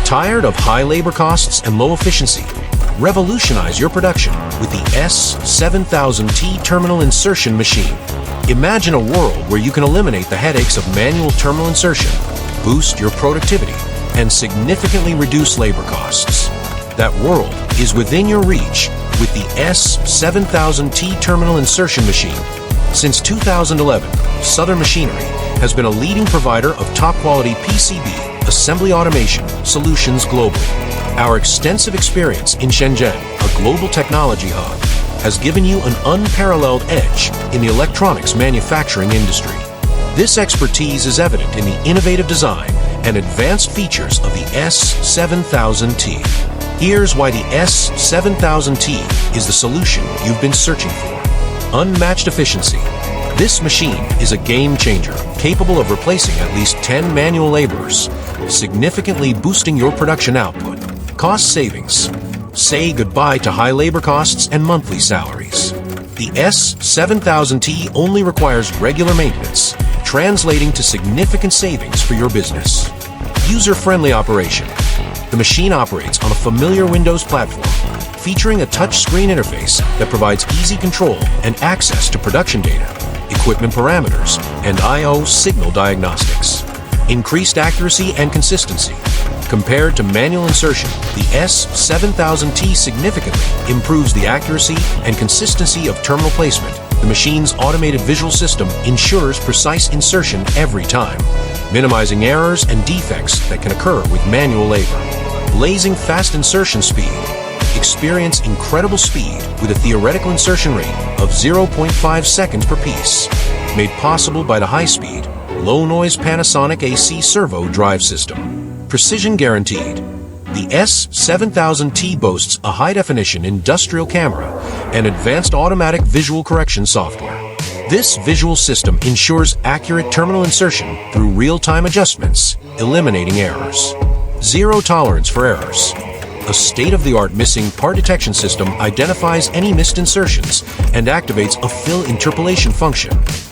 Tired of high labor costs and low efficiency? Revolutionize your production with the S-7000T terminal insertion machine. Imagine a world where you can eliminate the headaches of manual terminal insertion, boost your productivity, and significantly reduce labor costs. That world is within your reach with the S-7000T terminal insertion machine. Since 2011, Southern Machinery has been a leading provider of top-quality PCB assembly automation solutions globally. Our extensive experience in Shenzhen, a global technology hub, has given you an unparalleled edge in the electronics manufacturing industry. This expertise is evident in the innovative design and advanced features of the S-7000T. Here's why the S-7000T is the solution you've been searching for. Unmatched efficiency. This machine is a game changer, capable of replacing at least 10 manual laborers, significantly boosting your production output. Cost savings. Say goodbye to high labor costs and monthly salaries. The S-7000T only requires regular maintenance, translating to significant savings for your business. User-friendly operation. The machine operates on a familiar Windows platform, featuring a touchscreen interface that provides easy control and access to production data, equipment parameters, and I/O signal diagnostics. Increased accuracy and consistency. Compared to manual insertion, the S-7000T significantly improves the accuracy and consistency of terminal placement. The machine's automated visual system ensures precise insertion every time, minimizing errors and defects that can occur with manual labor. Blazing fast insertion speed. Experience incredible speed with a theoretical insertion rate of 0.5 seconds per piece, made possible by the high-speed, low-noise Panasonic AC servo drive system. Precision guaranteed. The S-7000T boasts a high-definition industrial camera and advanced automatic visual correction software. This visual system ensures accurate terminal insertion through real-time adjustments, eliminating errors. Zero tolerance for errors. A state-of-the-art missing part detection system identifies any missed insertions and activates a fill interpolation function,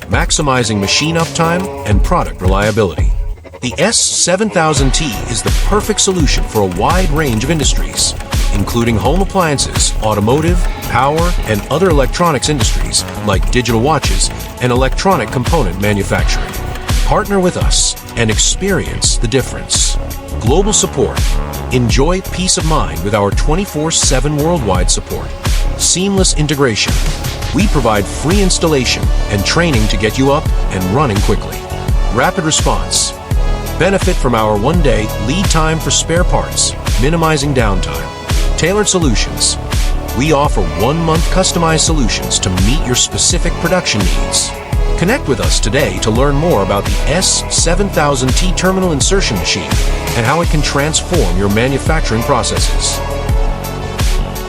maximizing machine uptime and product reliability. The S-7000T is the perfect solution for a wide range of industries, including home appliances, automotive, power, and other electronics industries like digital watches and electronic component manufacturing. Partner with us and experience the difference. Global support. Enjoy peace of mind with our 24/7 worldwide support. Seamless integration. We provide free installation and training to get you up and running quickly. Rapid response. Benefit from our one-day lead time for spare parts, minimizing downtime. Tailored solutions. We offer 1-month customized solutions to meet your specific production needs. Connect with us today to learn more about the S-7000T terminal insertion machine and how it can transform your manufacturing processes.